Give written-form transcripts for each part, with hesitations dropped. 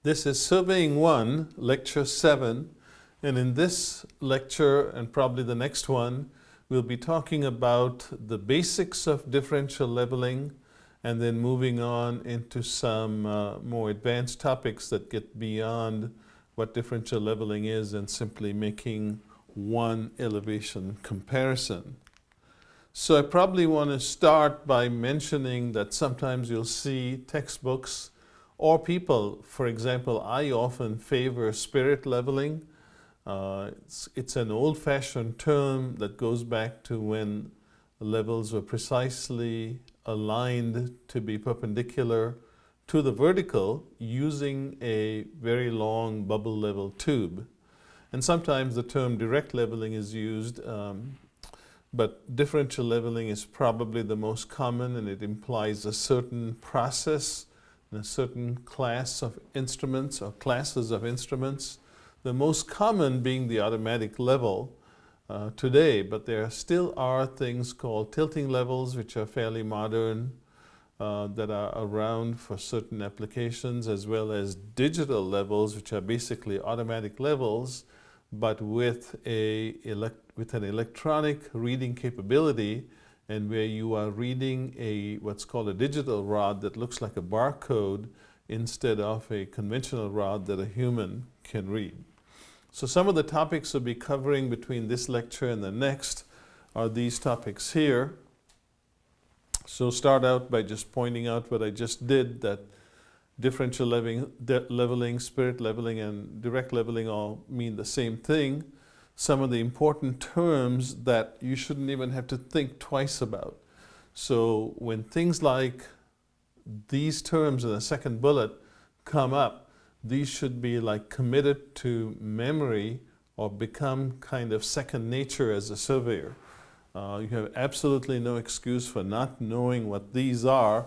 This is Surveying 1, Lecture 7, and in this lecture, and probably the next one, we'll be talking about the basics of differential leveling and then moving on into some more advanced topics that get beyond what differential leveling is and simply making one elevation comparison. So I probably want to start by mentioning that sometimes you'll see textbooks or people, for example, I often favor spirit leveling. It's an old-fashioned term that goes back to when levels were precisely aligned to be perpendicular to the vertical using a very long bubble level tube. And sometimes the term direct leveling is used, but differential leveling is probably the most common, and it implies a certain process and a certain class of instruments or classes of instruments, the most common being the automatic level today, but there still are things called tilting levels, which are fairly modern, that are around for certain applications, as well as digital levels, which are basically automatic levels, but with an electronic reading capability, and where you are reading what's called a digital rod that looks like a barcode instead of a conventional rod that a human can read. So some of the topics we'll be covering between this lecture and the next are these topics here. So start out by just pointing out what I just did, that differential leveling, spirit leveling, and direct leveling all mean the same thing. Some of the important terms that you shouldn't even have to think twice about. So when things like these terms in the second bullet come up, these should be like committed to memory or become kind of second nature as a surveyor. You have absolutely no excuse for not knowing what these are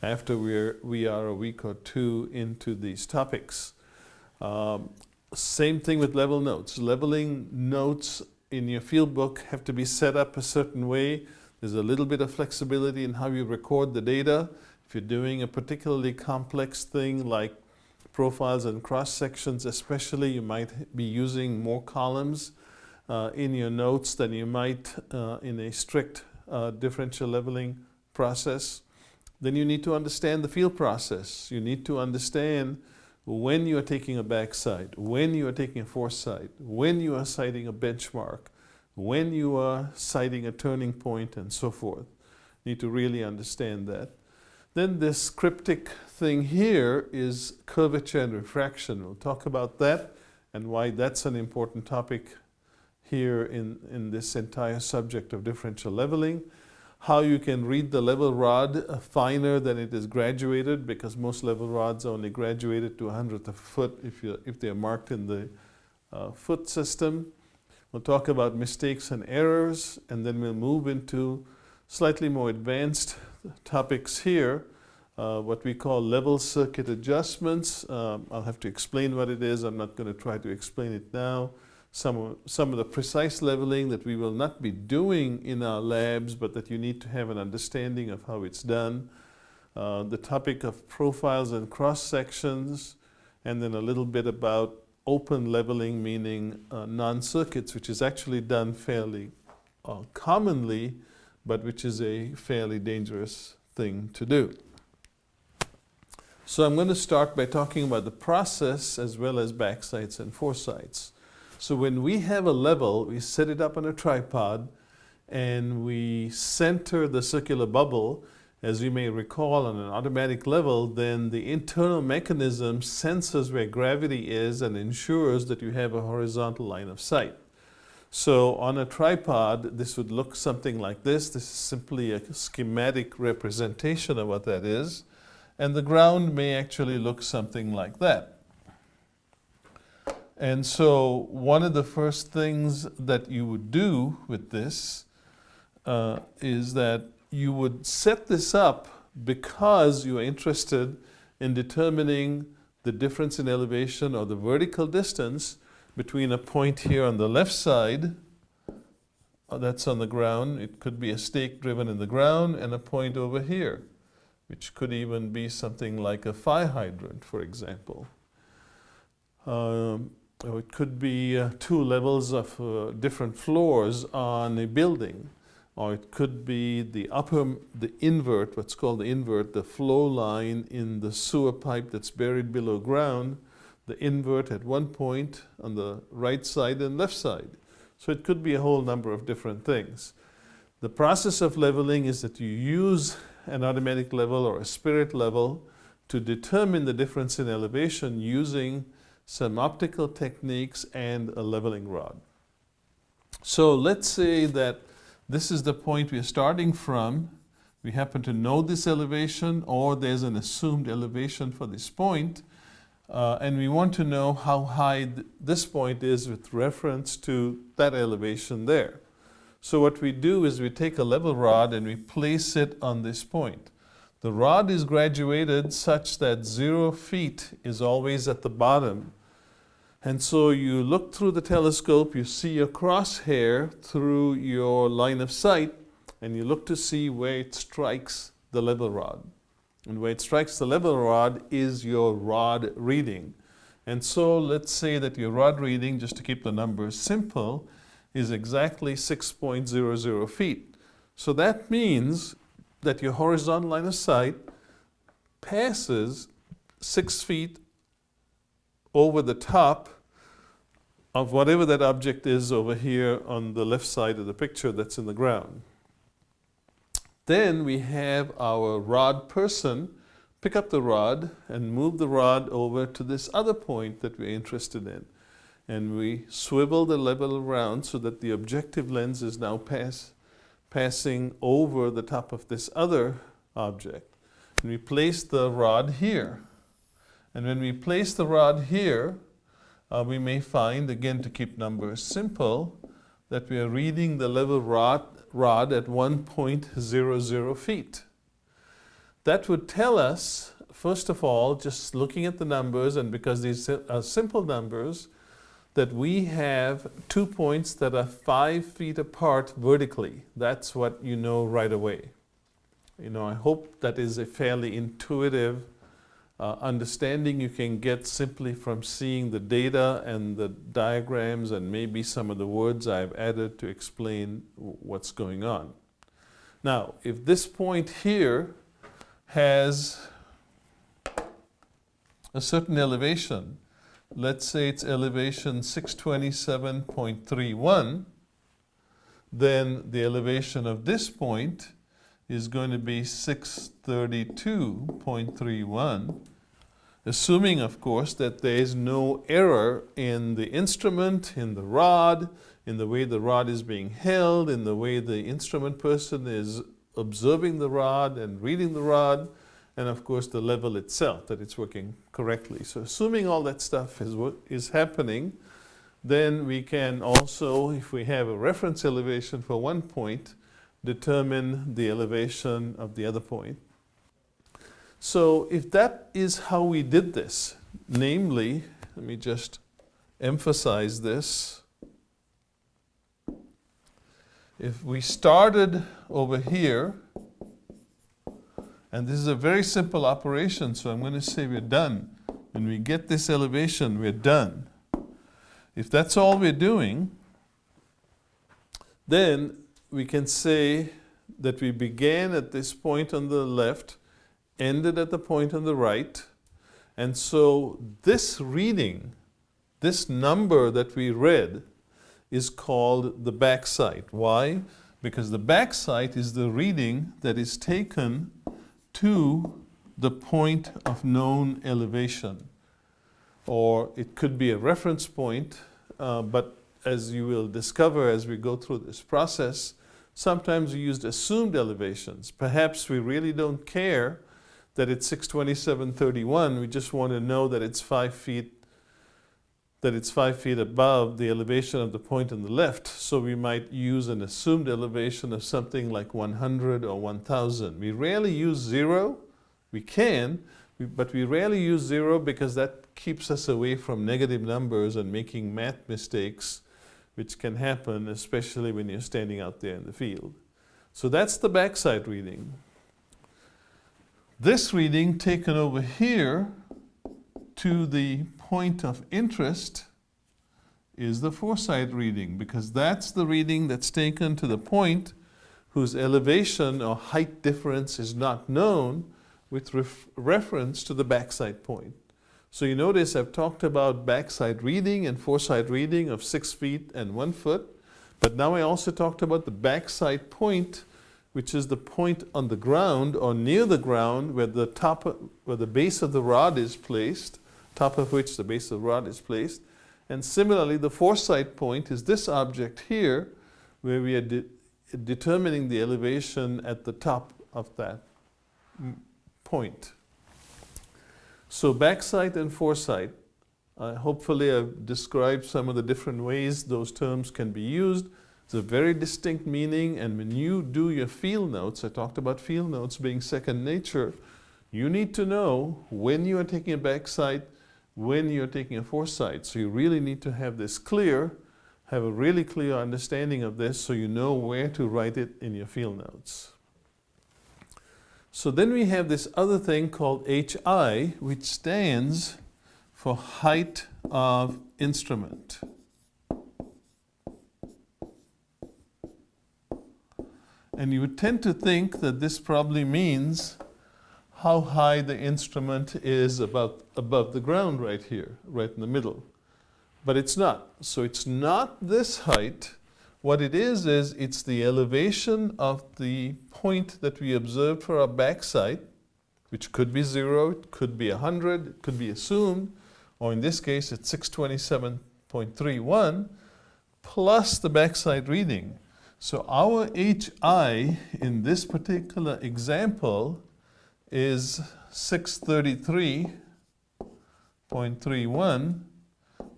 after we are a week or two into these topics. Same thing with level notes. Leveling notes in your field book have to be set up a certain way. There's a little bit of flexibility in how you record the data. If you're doing a particularly complex thing like profiles and cross sections especially, you might be using more columns in your notes than you might in a strict differential leveling process. Then you need to understand the field process. You need to understand when you are taking a backside, when you are taking a foresight, when you are citing a benchmark, when you are citing a turning point, and so forth. You need to really understand that. Then this cryptic thing here is curvature and refraction. We'll talk about that and why that's an important topic here in this entire subject of differential leveling. How you can read the level rod finer than it is graduated, because most level rods are only graduated to 1/100th of a foot if they're marked in the foot system. We'll talk about mistakes and errors, and then we'll move into slightly more advanced topics here, what we call level circuit adjustments. I'll have to explain what it is. I'm not going to try to explain it now. Some of the precise leveling that we will not be doing in our labs, but that you need to have an understanding of how it's done. The topic of profiles and cross sections, and then a little bit about open leveling, meaning non-circuits, which is actually done fairly commonly, but which is a fairly dangerous thing to do. So I'm going to start by talking about the process as well as backsides and foresights. So when we have a level, we set it up on a tripod and we center the circular bubble. As you may recall, on an automatic level, then the internal mechanism senses where gravity is and ensures that you have a horizontal line of sight. So on a tripod, this would look something like this. This is simply a schematic representation of what that is. And the ground may actually look something like that. And so one of the first things that you would do with this is that you would set this up because you are interested in determining the difference in elevation or the vertical distance between a point here on the left side, that's on the ground, it could be a stake driven in the ground, and a point over here, which could even be something like a fire hydrant, for example. or it could be 2 levels of different floors on a building, or it could be the invert, what's called the invert, the flow line in the sewer pipe that's buried below ground, the invert at one point on the right side and left side. So it could be a whole number of different things. The process of leveling is that you use an automatic level or a spirit level to determine the difference in elevation using some optical techniques and a leveling rod. So let's say that this is the point we're starting from. We happen to know this elevation, or there's an assumed elevation for this point, and we want to know how high this point is with reference to that elevation there. So what we do is we take a level rod and we place it on this point. The rod is graduated such that 0 feet is always at the bottom. And so you look through the telescope, you see your crosshair through your line of sight, and you look to see where it strikes the level rod. And where it strikes the level rod is your rod reading. And so let's say that your rod reading, just to keep the numbers simple, is exactly 6.00 feet. So that means that your horizontal line of sight passes 6 feet over the top of whatever that object is over here on the left side of the picture that's in the ground. Then we have our rod person pick up the rod and move the rod over to this other point that we're interested in. And we swivel the level around so that the objective lens is now passing over the top of this other object. And we place the rod here. And when we place the rod here, we may find, again to keep numbers simple, that we are reading the level rod at 1.00 feet. That would tell us, first of all, just looking at the numbers, and because these are simple numbers, that we have 2 points that are 5 feet apart vertically. That's what you know right away. I hope that is a fairly intuitive understanding you can get simply from seeing the data and the diagrams and maybe some of the words I've added to explain what's going on. Now, if this point here has a certain elevation, let's say it's elevation 627.31, then the elevation of this point is going to be 632.31, assuming, of course, that there is no error in the instrument, in the rod, in the way the rod is being held, in the way the instrument person is observing the rod and reading the rod, and of course the level itself, that it's working correctly. So assuming all that stuff is happening, then we can also, if we have a reference elevation for one point, determine the elevation of the other point. So if that is how we did this, namely, let me just emphasize this. If we started over here, and this is a very simple operation, so I'm going to say we're done. When we get this elevation, we're done. If that's all we're doing, then we can say that we began at this point on the left, ended at the point on the right, and so this reading, this number that we read, is called the back sight. Why? Because the back sight is the reading that is taken to the point of known elevation. Or it could be a reference point, but as you will discover as we go through this process, sometimes we used assumed elevations. Perhaps we really don't care that it's 627.31. We just want to know that it's 5 feet above the elevation of the point on the left. So we might use an assumed elevation of something like 100 or 1000. We rarely use 0. We can, but we rarely use 0 because that keeps us away from negative numbers and making math mistakes, which can happen, especially when you're standing out there in the field. So that's the backside reading. This reading taken over here to the point of interest is the foresight reading, because that's the reading that's taken to the point whose elevation or height difference is not known with reference to the backside point. So you notice I've talked about backside reading and foresight reading of 6 feet and 1 foot, but now I also talked about the backside point, which is the point on the ground or near the ground where the base of the rod is placed, top of which the base of the rod is placed. And similarly, the foresight point is this object here, where we are determining the elevation at the top of that point. So backside and foresight, hopefully I've described some of the different ways those terms can be used. It's a very distinct meaning, and when you do your field notes, I talked about field notes being second nature, you need to know when you are taking a backside, when you're taking a foresight. So you really need to have this clear, have a really clear understanding of this so you know where to write it in your field notes. So then we have this other thing called HI, which stands for height of instrument. And you would tend to think that this probably means how high the instrument is above the ground right here, right in the middle. But it's not. So it's not this height. What it is it's the elevation of the point that we observed for our backside, which could be 0, it could be 100, it could be assumed, or in this case it's 627.31, plus the backside reading. So our HI in this particular example is 633.31,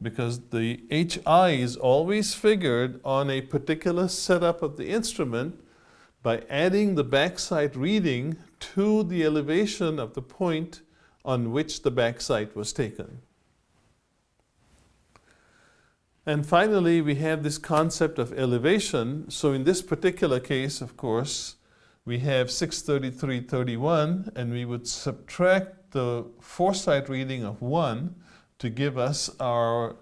because the HI is always figured on a particular setup of the instrument by adding the backside reading to the elevation of the point on which the backside was taken. And finally, we have this concept of elevation. So in this particular case, of course, we have 633.31, and we would subtract the foresight reading of 1 to give us our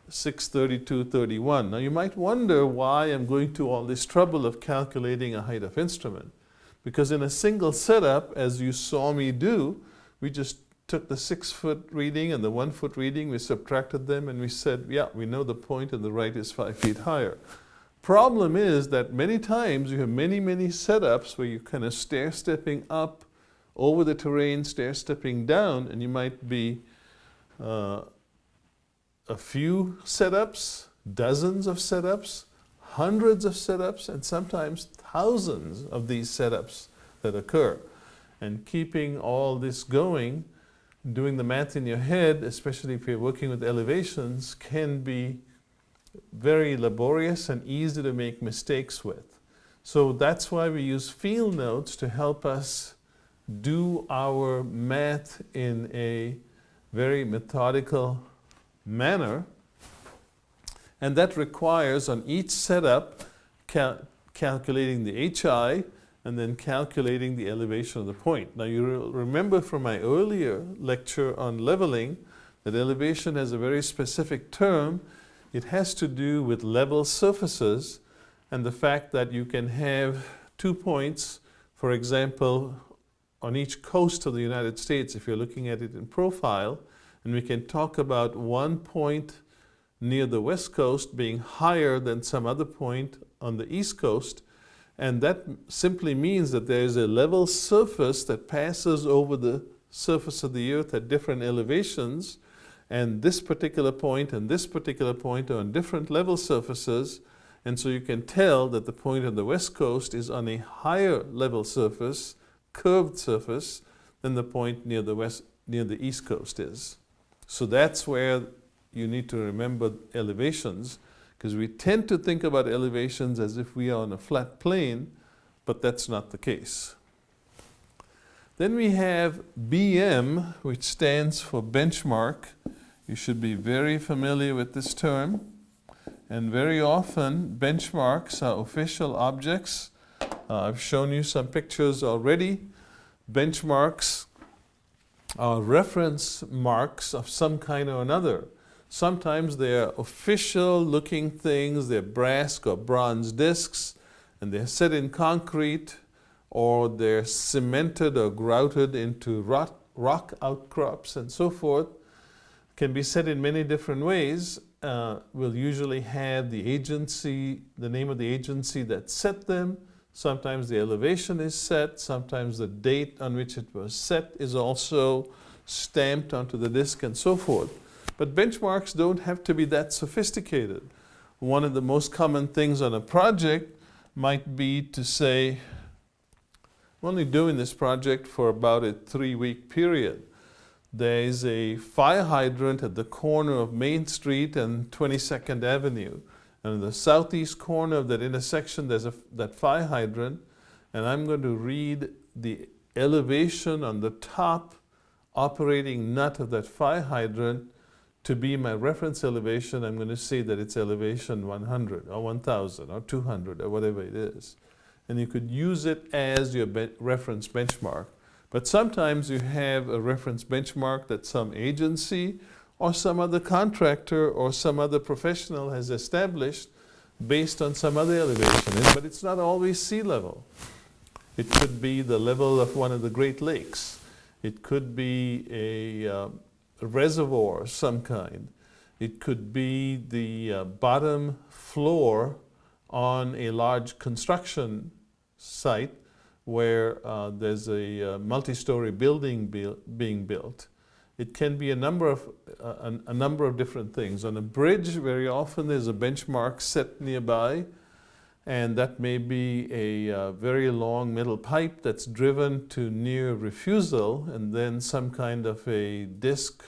632.31. Now you might wonder why I'm going to all this trouble of calculating a height of instrument. Because in a single setup, as you saw me do, we just took the 6 foot reading and the 1 foot reading, we subtracted them, and we said, yeah, we know the point and the right is 5 feet higher. Problem is that many times you have many setups where you're kind of stair-stepping up over the terrain, stair-stepping down, and you might be a few setups, dozens of setups, hundreds of setups, and sometimes thousands of these setups that occur. And keeping all this going, doing the math in your head, especially if you're working with elevations, can be very laborious and easy to make mistakes with. So that's why we use field notes to help us do our math in a very methodical manner. And that requires on each setup calculating the HI and then calculating the elevation of the point. Now you remember from my earlier lecture on leveling that elevation has a very specific term. It has to do with level surfaces and the fact that you can have 2 points, for example, on each coast of the United States, if you're looking at it in profile, and we can talk about one point near the west coast being higher than some other point on the east coast. And that simply means that there is a level surface that passes over the surface of the earth at different elevations, and this particular point and this particular point are on different level surfaces, and so you can tell that the point on the west coast is on a higher level surface, curved surface, than the point near the east coast is. So that's where you need to remember elevations, because we tend to think about elevations as if we are on a flat plane, but that's not the case. Then we have BM, which stands for benchmark. You should be very familiar with this term. And very often, benchmarks are official objects. I've shown you some pictures already. Benchmarks are reference marks of some kind or another. Sometimes they are official looking things, they're brass or bronze discs, and they're set in concrete, or they're cemented or grouted into rock outcrops and so forth. Can be set in many different ways. We'll usually have the agency, the name of the agency that set them. Sometimes the elevation is set. Sometimes the date on which it was set is also stamped onto the disc and so forth. But benchmarks don't have to be that sophisticated. One of the most common things on a project might be to say, I'm only doing this project for about a 3-week period. There is a fire hydrant at the corner of Main Street and 22nd Avenue. And in the southeast corner of that intersection, there's that fire hydrant. And I'm going to read the elevation on the top operating nut of that fire hydrant to be my reference elevation. I'm going to say that it's elevation 100 or 1000 or 200 or whatever it is. And you could use it as your reference benchmark. But sometimes you have a reference benchmark that some agency or some other contractor or some other professional has established based on some other elevation. But it's not always sea level. It could be the level of one of the Great Lakes. It could be a reservoir of some kind. It could be the bottom floor on a large construction site where there's a multi-story building being built. It can be a number of different things. On a bridge, very often there's a benchmark set nearby, and that may be a very long metal pipe that's driven to near refusal, and then some kind of a disc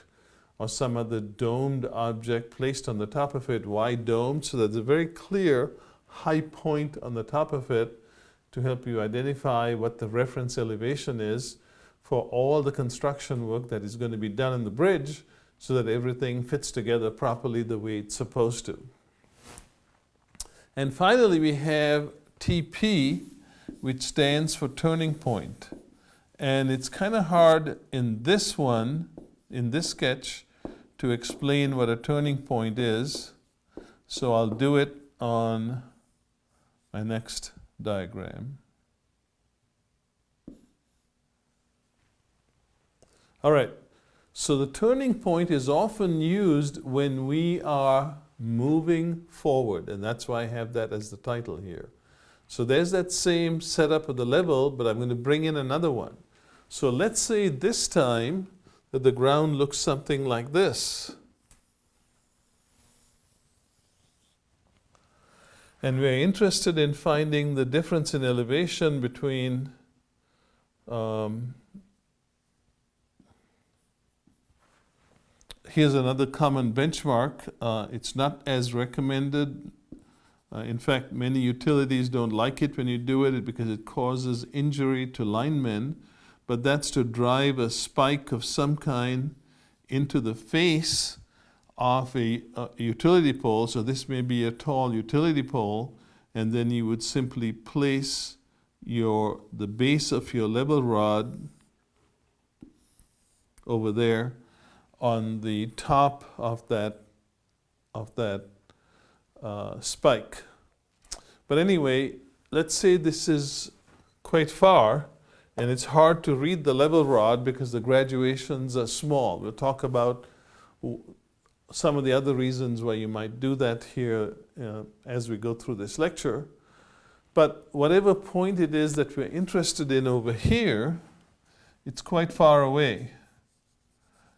or some other domed object placed on the top of it, wide domed, so that there's a very clear high point on the top of it to help you identify what the reference elevation is for all the construction work that is going to be done on the bridge, so that everything fits together properly the way it's supposed to. And finally, we have TP, which stands for turning point. And it's kind of hard in this one, in this sketch, to explain what a turning point is. So I'll do it on my next diagram. All right, so the turning point is often used when we are moving forward, and that's why I have that as the title here. So there's that same setup of the level, but I'm going to bring in another one. So let's say this time that the ground looks something like this. And we're interested in finding the difference in elevation between here's another common benchmark. It's not as recommended. In fact, many utilities don't like it when you do it because it causes injury to linemen. But that's to drive a spike of some kind into the face of a utility pole. So this may be a tall utility pole, and then you would simply place the base of your level rod over there on the top of that spike. But anyway, let's say this is quite far, and it's hard to read the level rod because the graduations are small. We'll talk about some of the other reasons why you might do that here as we go through this lecture. But whatever point it is that we're interested in over here, it's quite far away.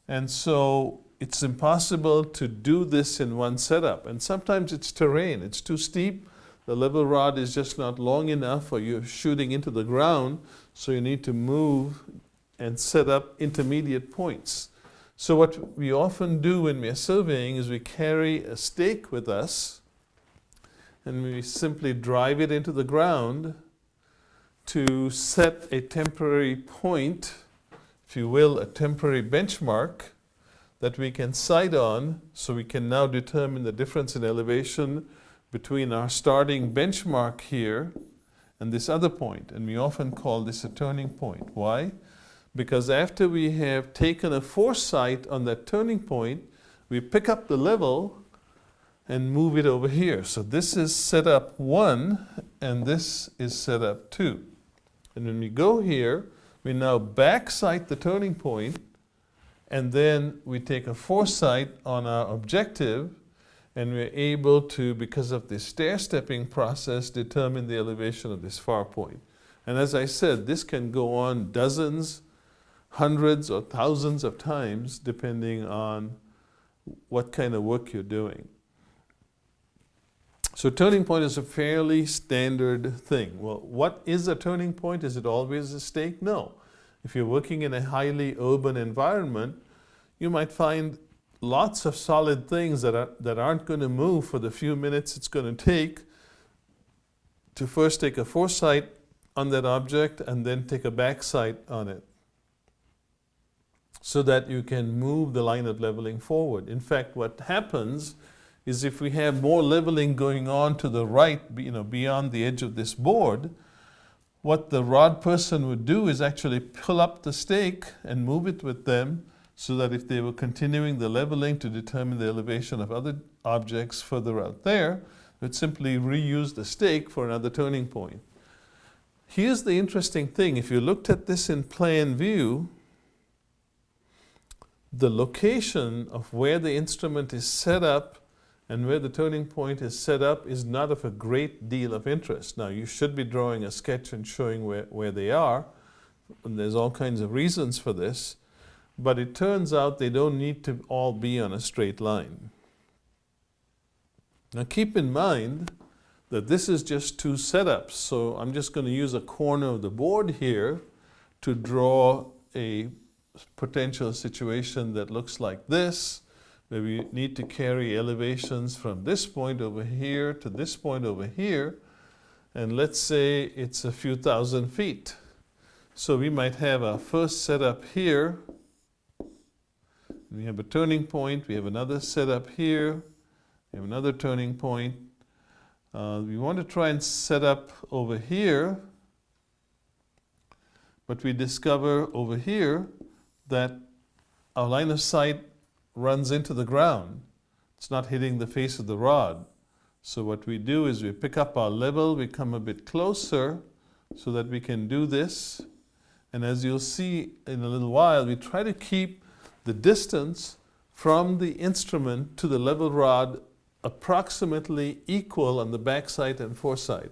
And so it's impossible to do this in one setup. And sometimes it's terrain. It's too steep. The level rod is just not long enough, or you're shooting into the ground, so you need to move and set up intermediate points. So what we often do when we're surveying is we carry a stake with us, and we simply drive it into the ground to set a temporary point, if you will, a temporary benchmark that we can sight on, so we can now determine the difference in elevation between our starting benchmark here and this other point. And we often call this a turning point. Why? because after we have taken a foresight on that turning point, we pick up the level and move it over here. So this is setup 1 and this is setup 2. And when we go here, we now backsight the turning point, and then we take a foresight on our objective, and we're able to, because of this stair-stepping process, determine the elevation of this far point. And as I said, this can go on dozens, hundreds, or thousands of times, depending on what kind of work you're doing. So turning point is a fairly standard thing. Well, what is a turning point? Is it always a stake? No. If you're working in a highly urban environment, you might find lots of solid things that aren't going to move for the few minutes it's going to take to first take a foresight on that object and then take a backsight on it, so that you can move the line of leveling forward. In fact, what happens is if we have more leveling going on to the right, beyond the edge of this board, what the rod person would do is actually pull up the stake and move it with them, so that if they were continuing the leveling to determine the elevation of other objects further out there, they'd simply reuse the stake for another turning point. Here's the interesting thing. If you looked at this in plan view, the location of where the instrument is set up and where the turning point is set up is not of a great deal of interest. Now, you should be drawing a sketch and showing where they are, and there's all kinds of reasons for this, but it turns out they don't need to all be on a straight line. Now, keep in mind that this is just 2 setups, so I'm just going to use a corner of the board here to draw a potential situation that looks like this, where we need to carry elevations from this point over here to this point over here, and let's say it's a few thousand feet. So we might have our first setup here, we have a turning point, we have another setup here, we have another turning point. We want to try and set up over here, but we discover over here that our line of sight runs into the ground. It's not hitting the face of the rod. So what we do is we pick up our level, we come a bit closer so that we can do this. And as you'll see in a little while, we try to keep the distance from the instrument to the level rod approximately equal on the backsight and foresight.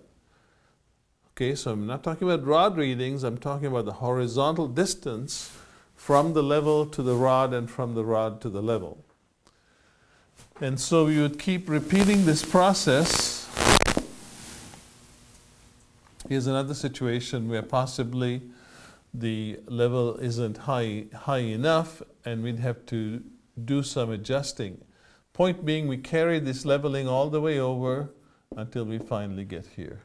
Okay, so I'm not talking about rod readings, I'm talking about the horizontal distance from the level to the rod and from the rod to the level. And so we would keep repeating this process. Here's another situation where possibly the level isn't high enough and we'd have to do some adjusting. Point being, we carry this leveling all the way over until we finally get here.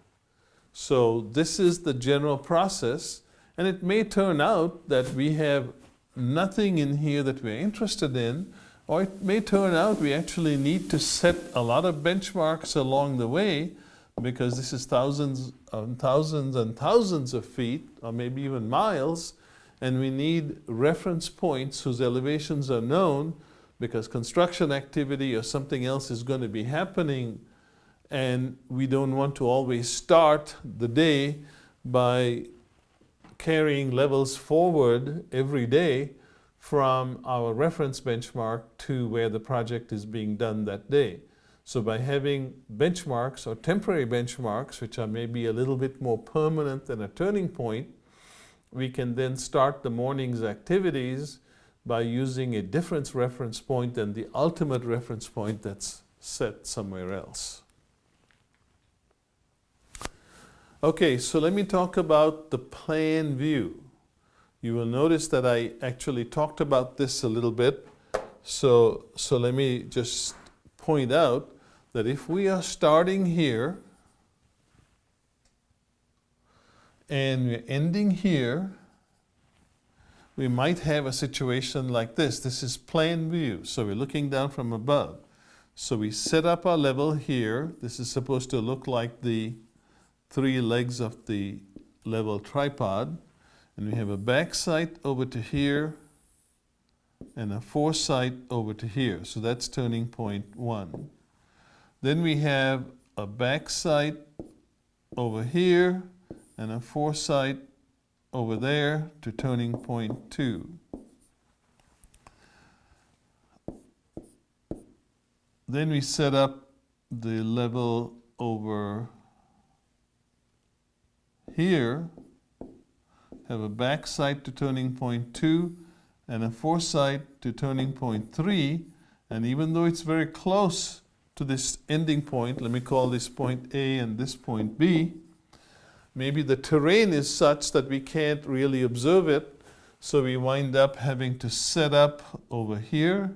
So this is the general process, and it may turn out that we have nothing in here that we're interested in, or it may turn out we actually need to set a lot of benchmarks along the way, because this is thousands and thousands and thousands of feet, or maybe even miles, and we need reference points whose elevations are known, because construction activity or something else is going to be happening, and we don't want to always start the day by carrying levels forward every day from our reference benchmark to where the project is being done that day. So by having benchmarks or temporary benchmarks, which are maybe a little bit more permanent than a turning point, we can then start the morning's activities by using a different reference point than the ultimate reference point that's set somewhere else. Okay, so let me talk about the plan view. You will notice that I actually talked about this a little bit. So let me just point out that if we are starting here and we're ending here, we might have a situation like this. This is plan view, so we're looking down from above. So we set up our level here. This is supposed to look like the 3 legs of the level tripod. And we have a back sight over to here and a foresight over to here. So that's turning point 1. Then we have a back sight over here and a foresight over there to turning point 2. Then we set up the level over here, have a back sight to turning point 2 and a foresight to turning point 3. And even though it's very close to this ending point, let me call this point A and this point B, maybe the terrain is such that we can't really observe it, so we wind up having to set up over here.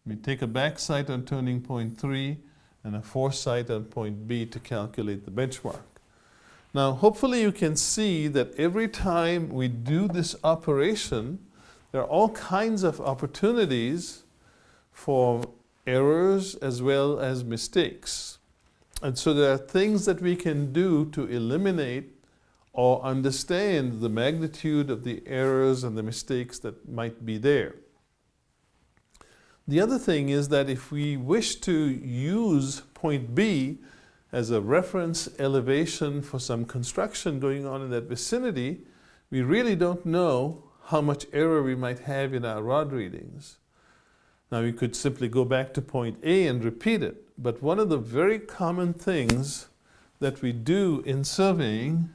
We take a back sight on turning point 3 and a foresight on point B to calculate the benchmark. Now, hopefully you can see that every time we do this operation, there are all kinds of opportunities for errors as well as mistakes. And so there are things that we can do to eliminate or understand the magnitude of the errors and the mistakes that might be there. The other thing is that if we wish to use point B as a reference elevation for some construction going on in that vicinity, we really don't know how much error we might have in our rod readings. Now we could simply go back to point A and repeat it, but one of the very common things that we do in surveying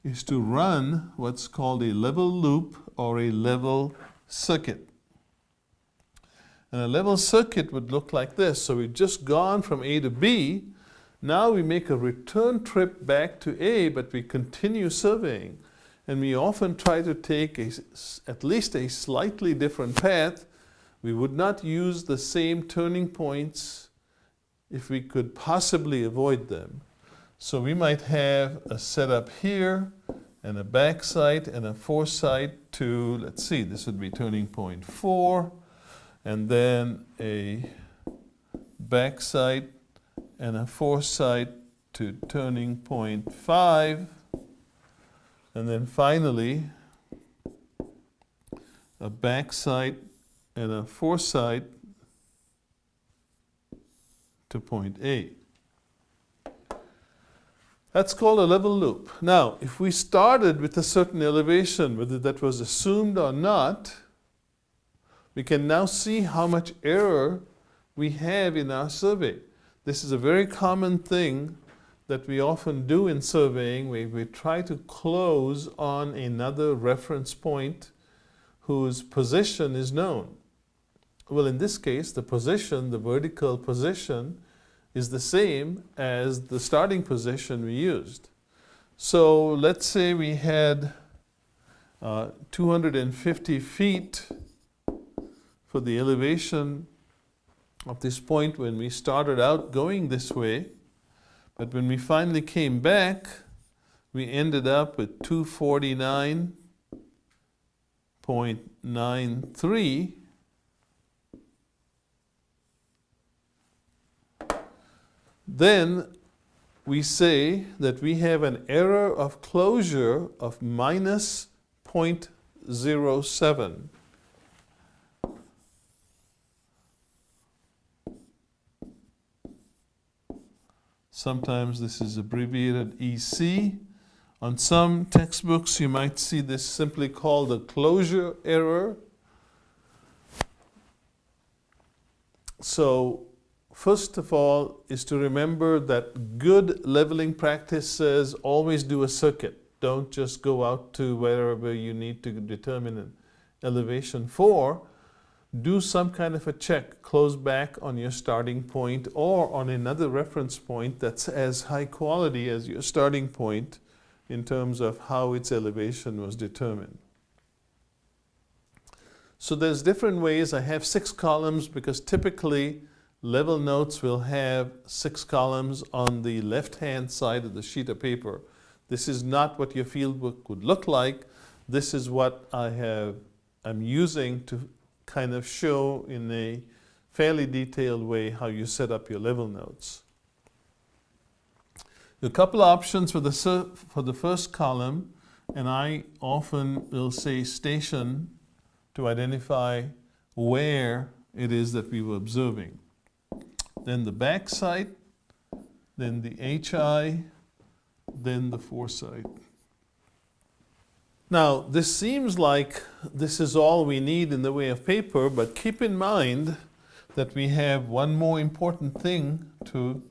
is to run what's called a level loop or a level circuit. And a level circuit would look like this. So we've just gone from A to B. Now we make a return trip back to A, but we continue surveying. And we often try to take at least a slightly different path. We would not use the same turning points if we could possibly avoid them. So we might have a setup here and a back sight and a foresight to, let's see, this would be turning point 4, and then a back sight and a foresight to turning point 5, and then finally a back sight and a foresight to point 8. That's called a level loop. Now, if we started with a certain elevation, whether that was assumed or not, we can now see how much error we have in our survey. This is a very common thing that we often do in surveying, where we try to close on another reference point whose position is known. Well, in this case, the position, the vertical position, is the same as the starting position we used. So let's say we had 250 feet for the elevation of this point when we started out going this way, but when we finally came back, we ended up with 249.93. Then we say that we have an error of closure of minus 0.07. Sometimes this is abbreviated EC. On some textbooks you might see this simply called a closure error. So first of all is to remember that good leveling practice says always do a circuit. Don't just go out to wherever you need to determine an elevation for. Do some kind of a check, close back on your starting point or on another reference point that's as high quality as your starting point in terms of how its elevation was determined. So there's different ways. I have 6 columns because typically level notes will have 6 columns on the left-hand side of the sheet of paper. This is not what your fieldbook would look like. This is what I'm using to kind of show in a fairly detailed way how you set up your level notes. A couple of options for the first column, and I often will say station to identify where it is that we were observing. Then the back site, then the HI, then the foresight. Now, this seems like this is all we need in the way of paper, but keep in mind that we have one more important thing to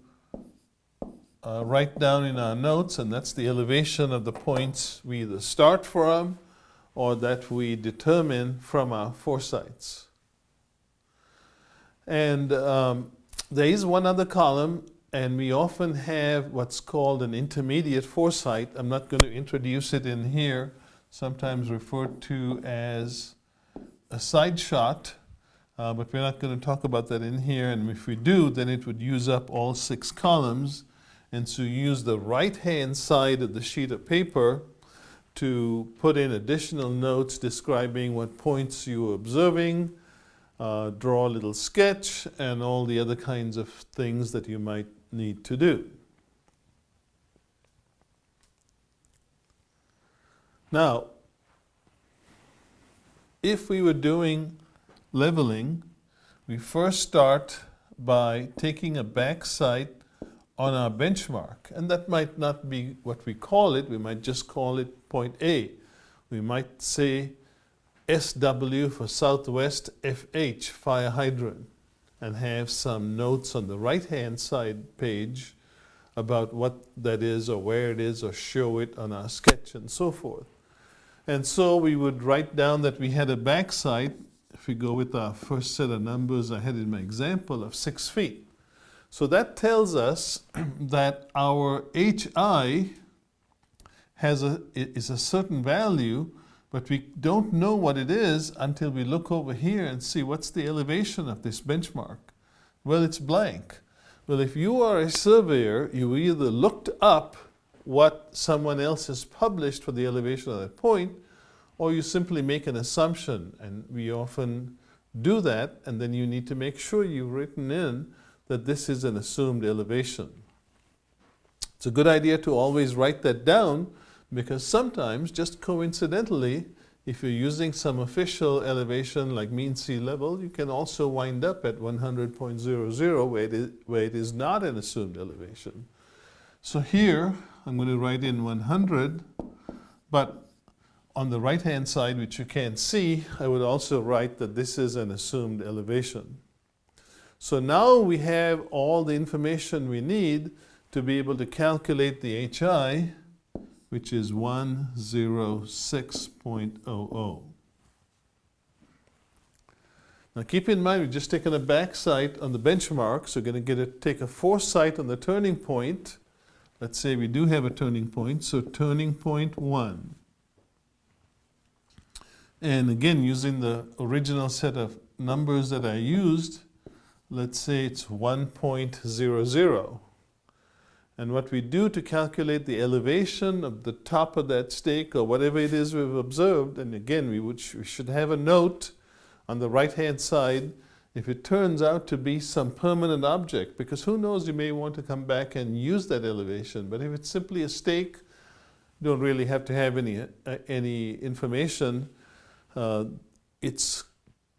write down in our notes, and that's the elevation of the points we either start from or that we determine from our foresights. And there is one other column, and we often have what's called an intermediate foresight. I'm not going to introduce it in here, sometimes referred to as a side shot, but we're not going to talk about that in here, and if we do, then it would use up all 6 columns. And so use the right-hand side of the sheet of paper to put in additional notes describing what points you are observing, draw a little sketch, and all the other kinds of things that you might need to do. Now, if we were doing leveling, we first start by taking a back sight on our benchmark, and that might not be what we call it. We might just call it point A. We might say SW for Southwest FH, fire hydrant, and have some notes on the right-hand side page about what that is or where it is or show it on our sketch and so forth. And so we would write down that we had a back sight, if we go with our first set of numbers I had in my example, of 6 feet. So that tells us that our HI is a certain value, but we don't know what it is until we look over here and see what's the elevation of this benchmark. Well, it's blank. Well, if you are a surveyor, you either looked up what someone else has published for the elevation of that point, or you simply make an assumption, and we often do that, and then you need to make sure you've written in that this is an assumed elevation. It's a good idea to always write that down, because sometimes, just coincidentally, if you're using some official elevation like mean sea level, you can also wind up at 100.00 where it is not an assumed elevation. So here, I'm going to write in 100, but on the right-hand side, which you can't see, I would also write that this is an assumed elevation. So now we have all the information we need to be able to calculate the HI, which is 106.00. Now keep in mind, we've just taken a back sight on the benchmark, so we're going to take a foresight on the turning point. Let's say we do have a turning point, so turning point 1. And again, using the original set of numbers that I used, let's say it's 1.00. And what we do to calculate the elevation of the top of that stake or whatever it is we've observed, and again, we should have a note on the right-hand side if it turns out to be some permanent object, because who knows, you may want to come back and use that elevation. But if it's simply a stake, you don't really have to have any information. It's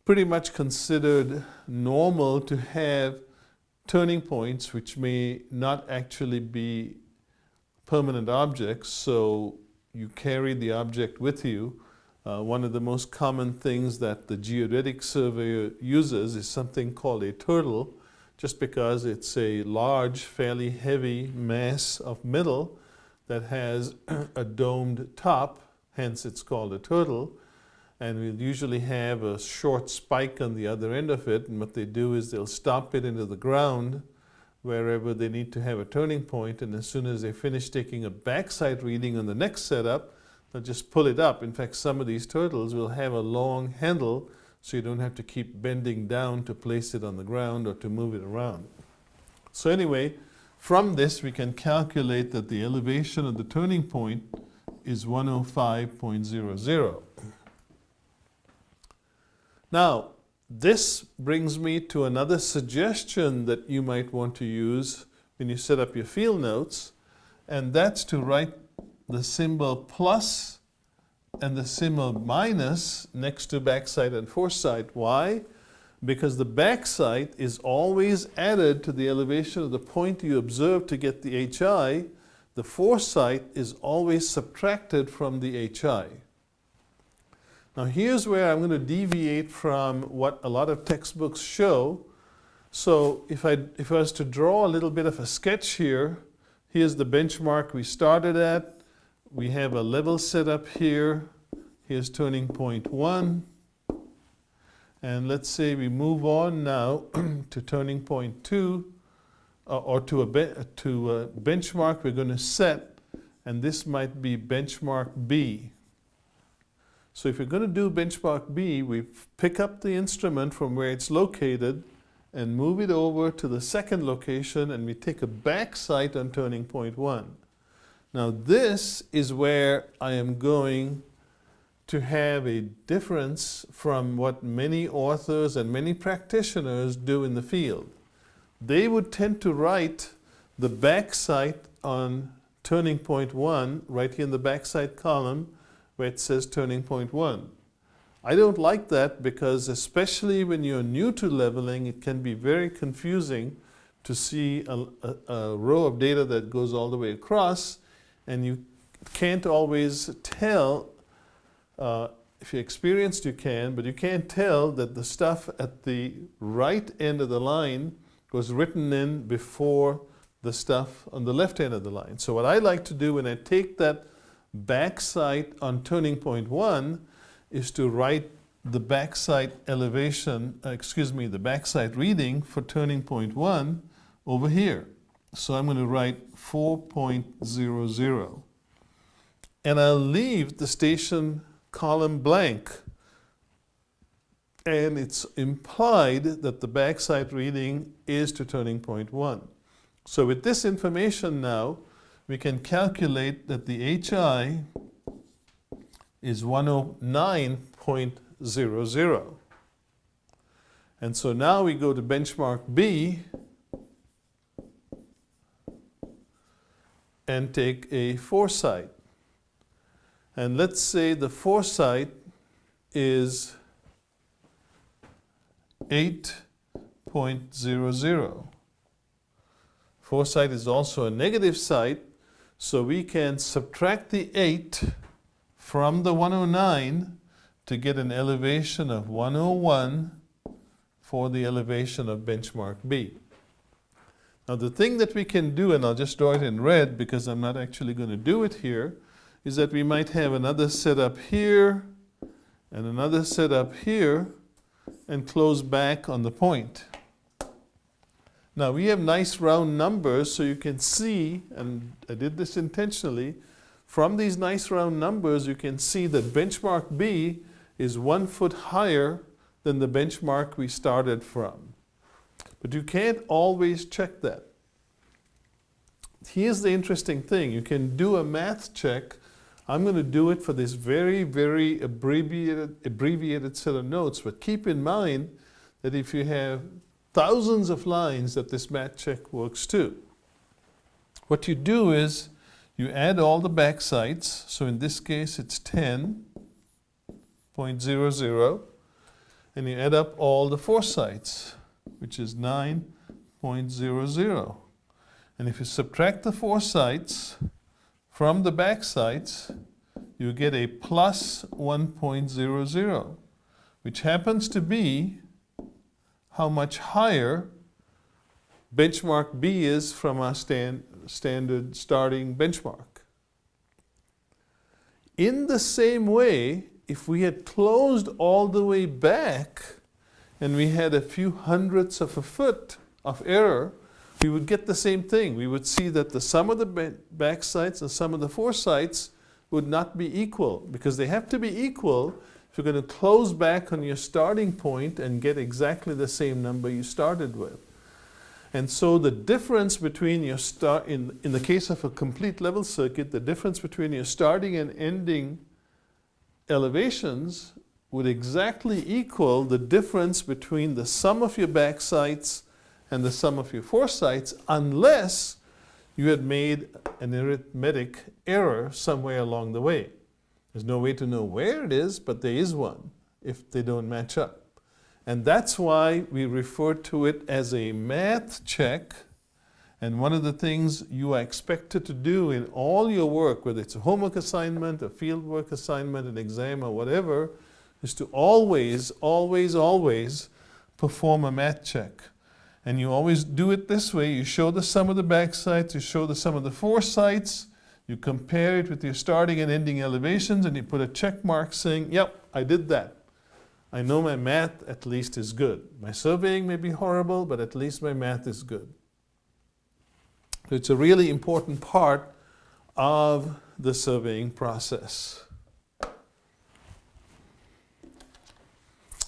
pretty much considered normal to have turning points which may not actually be permanent objects, so you carry the object with you. One of the most common things that the geodetic surveyor uses is something called a turtle, just because it's a large, fairly heavy mass of metal that has a domed top, hence it's called a turtle. And we'll usually have a short spike on the other end of it, and what they do is they'll stomp it into the ground wherever they need to have a turning point, and as soon as they finish taking a backside reading on the next setup, they'll just pull it up. In fact, some of these turtles will have a long handle, so you don't have to keep bending down to place it on the ground or to move it around. So anyway, from this we can calculate that the elevation of the turning point is 105.00. Now, this brings me to another suggestion that you might want to use when you set up your field notes, and that's to write the symbol plus and the symbol minus next to backside and foresight. Why? Because the backside is always added to the elevation of the point you observe to get the HI. The foresight is always subtracted from the HI. Now here's where I'm going to deviate from what a lot of textbooks show. So if I was to draw a little bit of a sketch here, here's the benchmark we started at. We have a level set up here. Here's turning point 1. And let's say we move on now to turning point 2, or to a benchmark we're going to set, and this might be benchmark B. So if you're going to do benchmark B, we pick up the instrument from where it's located and move it over to the second location, and we take a back sight on turning point 1. Now this is where I am going to have a difference from what many authors and many practitioners do in the field. They would tend to write the back sight on turning point 1 right here in the back sight column where it says turning point 1. I don't like that because especially when you're new to leveling, it can be very confusing to see a row of data that goes all the way across, and you can't always tell. If you're experienced, you can, but you can't tell that the stuff at the right end of the line was written in before the stuff on the left end of the line. So what I like to do when I take that back sight on turning point 1 is to write the back sight elevation, the back sight reading for turning point 1 over here. So I'm going to write 4.00. And I'll leave the station column blank, and it's implied that the backside reading is to turning point 1. So with this information now, we can calculate that the HI is 109.00. And so now we go to benchmark B and take a foresight. And let's say the foresight is 8.00. Foresight is also a negative sight, so we can subtract the 8 from the 109 to get an elevation of 101 for the elevation of benchmark B. Now the thing that we can do, and I'll just draw it in red because I'm not actually going to do it here, is that we might have another setup here and another setup here and close back on the point. Now we have nice round numbers, so you can see, and I did this intentionally, from these nice round numbers you can see that benchmark B is 1 foot higher than the benchmark we started from. But you can't always check that. Here's the interesting thing. You can do a math check. I'm going to do it for this very, very abbreviated set of notes, but keep in mind that if you have thousands of lines, that this math check works too. What you do is you add all the back sights, so in this case it's 10.00, and you add up all the foresights, which is 9.00. And if you subtract the foresights from the back sights, you get a plus 1.00, which happens to be how much higher benchmark B is from our standard starting benchmark. In the same way, if we had closed all the way back and we had a few hundredths of a foot of error, we would get the same thing. We would see that the sum of the back sights and sum of the foresights would not be equal, because they have to be equal if you're going to close back on your starting point and get exactly the same number you started with. And so the difference between your in the case of a complete level circuit, the difference between your starting and ending elevations would exactly equal the difference between the sum of your back sights and the sum of your foresights, unless you had made an arithmetic error somewhere along the way. There's no way to know where it is, but there is one if they don't match up. And that's why we refer to it as a math check. And one of the things you are expected to do in all your work, whether it's a homework assignment, a fieldwork assignment, an exam, or whatever, is to always, always, always perform a math check. And you always do it this way. You show the sum of the back sides, you show the sum of the foresides, you compare it with your starting and ending elevations, and you put a check mark saying, yep, I did that. I know my math at least is good. My surveying may be horrible, but at least my math is good. So it's a really important part of the surveying process.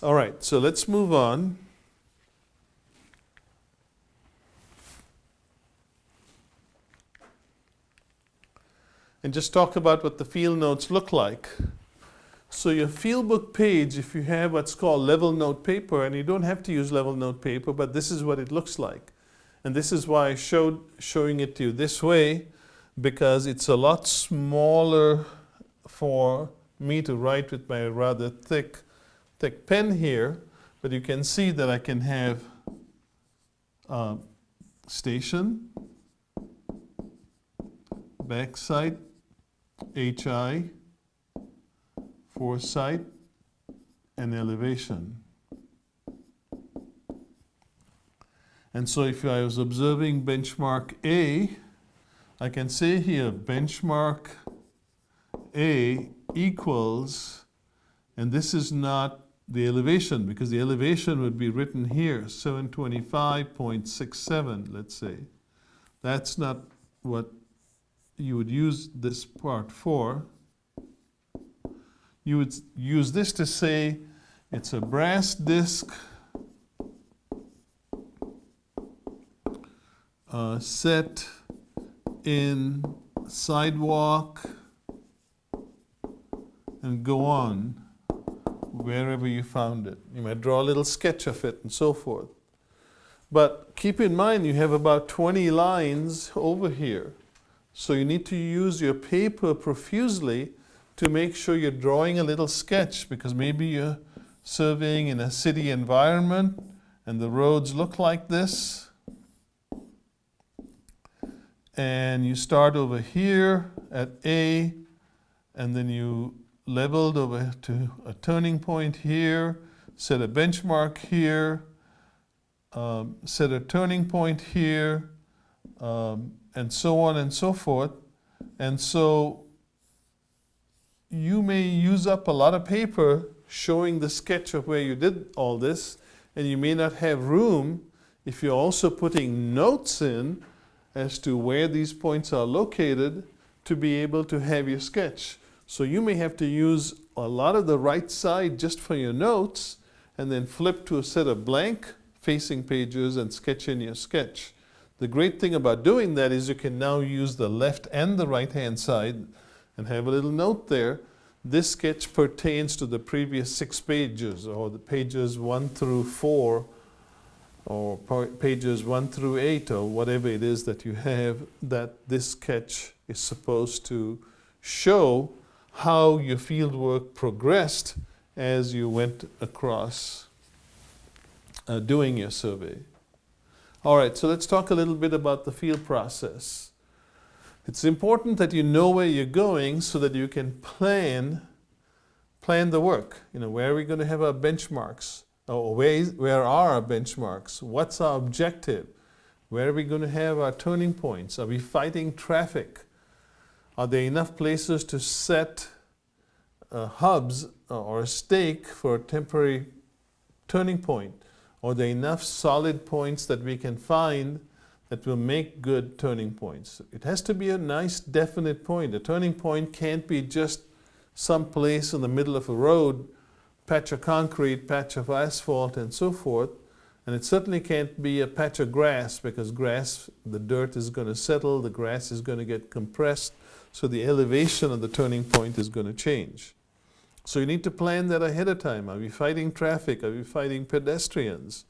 All right, so let's move on. And just talk about what the field notes look like. So your field book page, if you have what's called level note paper, and you don't have to use level note paper, but this is what it looks like. And this is why I showing it to you this way, because it's a lot smaller for me to write with my rather thick pen here, but you can see that I can have station, backside, HI, foresight, and elevation. And so if I was observing benchmark A, I can say here benchmark A equals, and this is not the elevation, because the elevation would be written here, 725.67, let's say. That's not what you would use this part for. You would use this to say it's a brass disc set in sidewalk and go on wherever you found it. You might draw a little sketch of it and so forth. But keep in mind you have about 20 lines over here. So you need to use your paper profusely to make sure you're drawing a little sketch, because maybe you're surveying in a city environment and the roads look like this. And you start over here at A, and then you leveled over to a turning point here, set a benchmark here, set a turning point here, and so on and so forth. And so you may use up a lot of paper showing the sketch of where you did all this, and you may not have room if you're also putting notes in as to where these points are located to be able to have your sketch. So you may have to use a lot of the right side just for your notes, and then flip to a set of blank facing pages and sketch in your sketch. The great thing about doing that is you can now use the left and the right hand side and have a little note there. This sketch pertains to the previous 6 pages, or the pages 1 through 4, or pages 1 through 8, or whatever it is that you have, that this sketch is supposed to show how your fieldwork progressed as you went across doing your survey. All right, so let's talk a little bit about the field process. It's important that you know where you're going so that you can plan the work. You know, where are we going to have our benchmarks? Or where are our benchmarks? What's our objective? Where are we going to have our turning points? Are we fighting traffic? Are there enough places to set hubs or a stake for a temporary turning point? Are there enough solid points that we can find that will make good turning points? It has to be a nice definite point. A turning point can't be just some place in the middle of a road, patch of concrete, patch of asphalt, and so forth. And it certainly can't be a patch of grass, because grass, the dirt is going to settle, the grass is going to get compressed, so the elevation of the turning point is going to change. So you need to plan that ahead of time. Are we fighting traffic? Are we fighting pedestrians?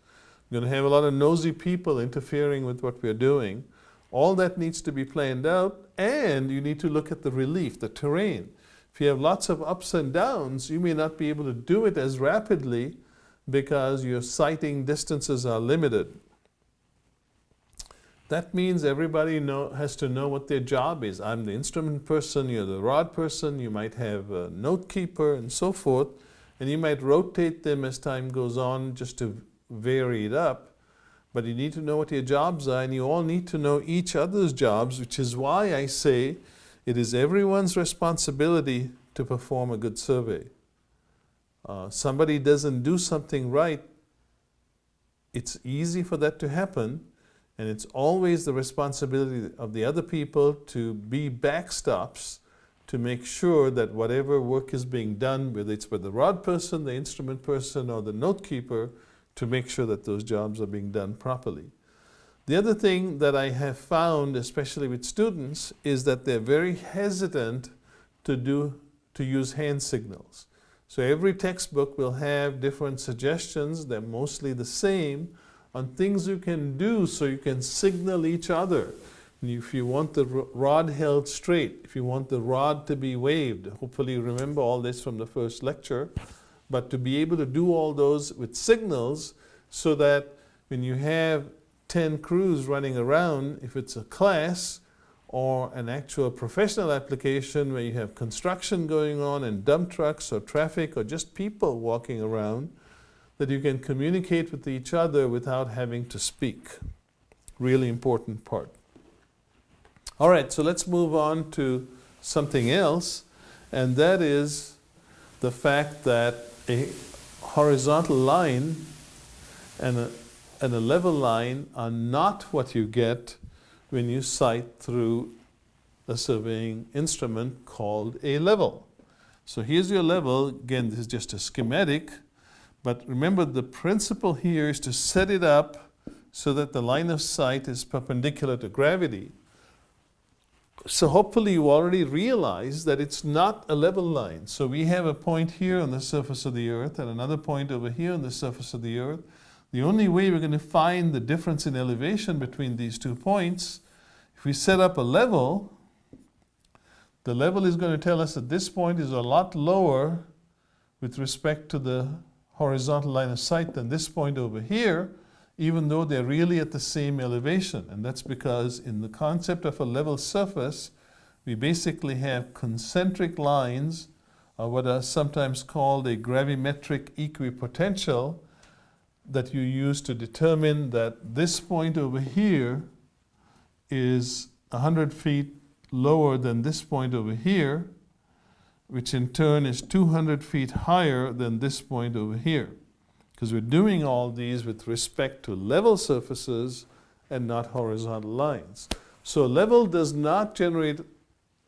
We're going to have a lot of nosy people interfering with what we're doing. All that needs to be planned out, and you need to look at the relief, the terrain. If you have lots of ups and downs, you may not be able to do it as rapidly because your sighting distances are limited. That means everybody has to know what their job is. I'm the instrument person, you're the rod person, you might have a note keeper and so forth, and you might rotate them as time goes on just to vary it up. But you need to know what your jobs are, and you all need to know each other's jobs, which is why I say it is everyone's responsibility to perform a good survey. Somebody doesn't do something right, it's easy for that to happen, and it's always the responsibility of the other people to be backstops to make sure that whatever work is being done, whether it's by the rod person, the instrument person, or the note keeper, to make sure that those jobs are being done properly. The other thing that I have found, especially with students, is that they're very hesitant to use hand signals. So every textbook will have different suggestions, they're mostly the same, on things you can do so you can signal each other. If you want the rod held straight, if you want the rod to be waved, hopefully you remember all this from the first lecture, but to be able to do all those with signals so that when you have 10 crews running around, if it's a class or an actual professional application where you have construction going on and dump trucks or traffic or just people walking around, that you can communicate with each other without having to speak. Really important part. All right, so let's move on to something else, and that is the fact that a horizontal line and a level line are not what you get when you sight through a surveying instrument called a level. So here's your level. Again, this is just a schematic, but remember the principle here is to set it up so that the line of sight is perpendicular to gravity. So hopefully you already realize that it's not a level line. So we have a point here on the surface of the earth and another point over here on the surface of the earth. The only way we're going to find the difference in elevation between these 2 points, if we set up a level, the level is going to tell us that this point is a lot lower with respect to the horizontal line of sight than this point over here, even though they're really at the same elevation. And that's because in the concept of a level surface, we basically have concentric lines, or what are sometimes called a gravimetric equipotential, that you use to determine that this point over here is 100 feet lower than this point over here, which in turn is 200 feet higher than this point over here. Because we're doing all these with respect to level surfaces and not horizontal lines. So a level does not generate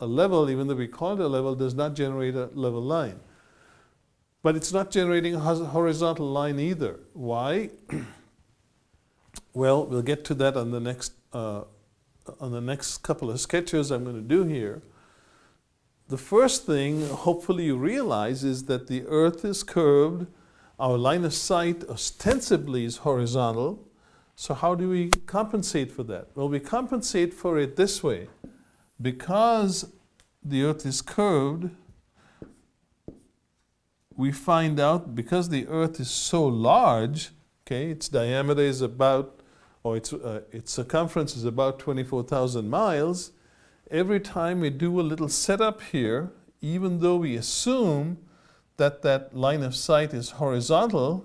a level, even though we call it a level, does not generate a level line. But it's not generating a horizontal line either. Why? Well, we'll get to that on the next couple of sketches I'm going to do here. The first thing, hopefully you realize, is that the earth is curved. Our line of sight ostensibly is horizontal. So how do we compensate for that? Well, we compensate for it this way. Because the earth is curved, we find out because the earth is so large, okay, its diameter is about, or its circumference is about 24,000 miles, every time we do a little setup here, even though we assume that that line of sight is horizontal,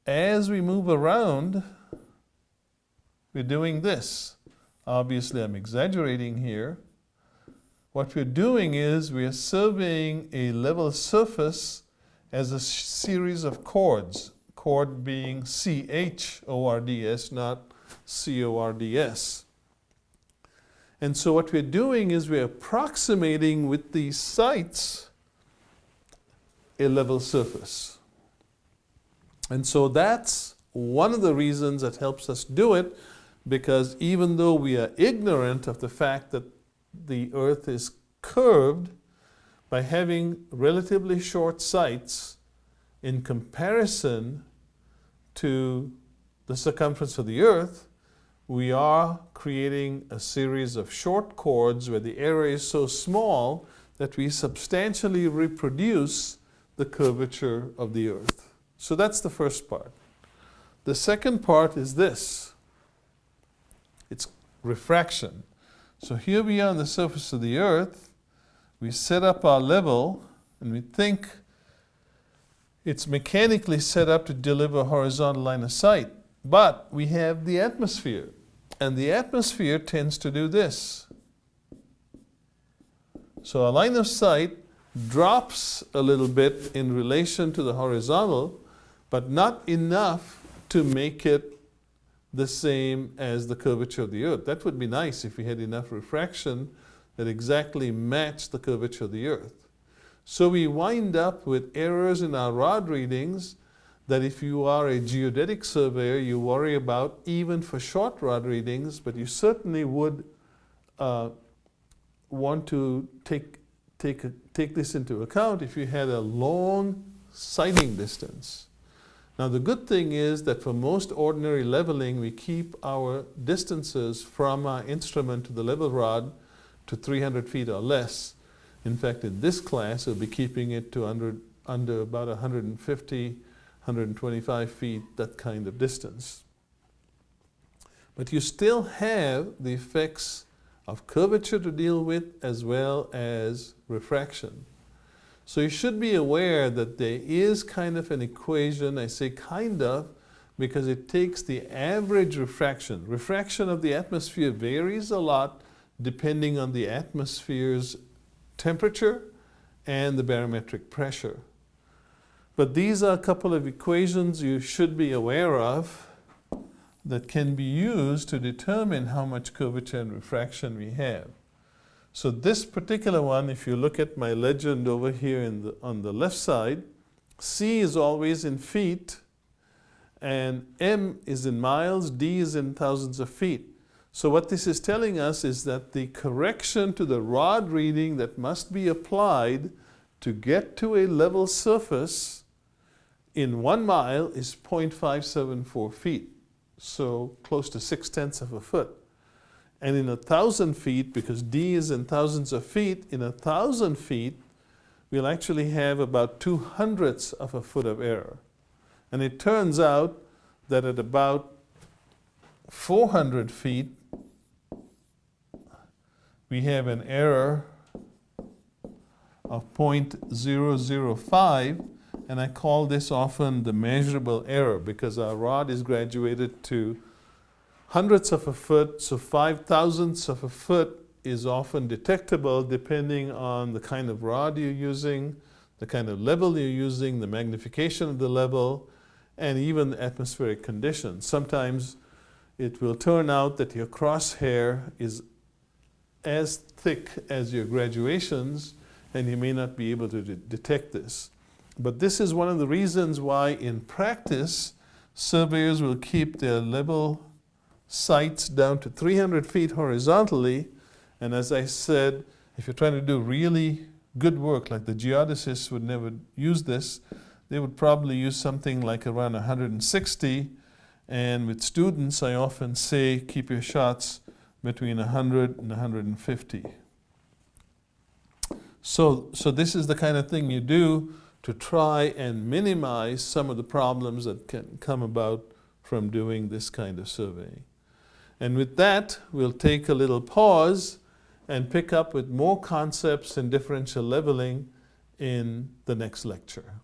as we move around, we're doing this. Obviously, I'm exaggerating here. What we're doing is we're surveying a level surface as a series of chords, chord being C-H-O-R-D-S, not C-O-R-D-S. And so what we're doing is we're approximating with these sights a level surface. And so that's one of the reasons that helps us do it, because even though we are ignorant of the fact that the earth is curved, by having relatively short sights in comparison to the circumference of the earth, we are creating a series of short chords where the error is so small that we substantially reproduce the curvature of the Earth. So that's the first part. The second part is this. It's refraction. So here we are on the surface of the Earth. We set up our level and we think it's mechanically set up to deliver horizontal line of sight. But we have the atmosphere. And the atmosphere tends to do this. So our line of sight drops a little bit in relation to the horizontal, but not enough to make it the same as the curvature of the Earth. That would be nice if we had enough refraction that exactly matched the curvature of the Earth. So we wind up with errors in our rod readings that if you are a geodetic surveyor, you worry about even for short rod readings, but you certainly would want to take this into account if you had a long sighting distance. Now the good thing is that for most ordinary leveling, we keep our distances from our instrument to the level rod to 300 feet or less. In fact, in this class, we'll be keeping it to under about 150, 125 feet, that kind of distance. But you still have the effects of curvature to deal with as well as refraction. So you should be aware that there is kind of an equation. I say kind of because it takes the average refraction. Refraction of the atmosphere varies a lot depending on the atmosphere's temperature and the barometric pressure. But these are a couple of equations you should be aware of that can be used to determine how much curvature and refraction we have. So this particular one, if you look at my legend over here on the left side, C is always in feet, and M is in miles, D is in thousands of feet. So what this is telling us is that the correction to the rod reading that must be applied to get to a level surface in 1 mile is 0.574 feet, so close to 6/10 of a foot. And in 1,000 feet, because D is in thousands of feet, in 1,000 feet, we'll actually have about 2/100ths of a foot of error. And it turns out that at about 400 feet, we have an error of 0.005, and I call this often the measurable error because our rod is graduated to hundredths of a foot, so 5,000ths of a foot is often detectable depending on the kind of rod you're using, the kind of level you're using, the magnification of the level, and even the atmospheric conditions. Sometimes it will turn out that your crosshair is as thick as your graduations, and you may not be able to detect this. But this is one of the reasons why in practice, surveyors will keep their level sights down to 300 feet horizontally. And as I said, if you're trying to do really good work, like the geodesists would never use this, they would probably use something like around 160. And with students, I often say, keep your shots between 100 and 150. So this is the kind of thing you do to try and minimize some of the problems that can come about from doing this kind of surveying. And with that, we'll take a little pause and pick up with more concepts in differential leveling in the next lecture.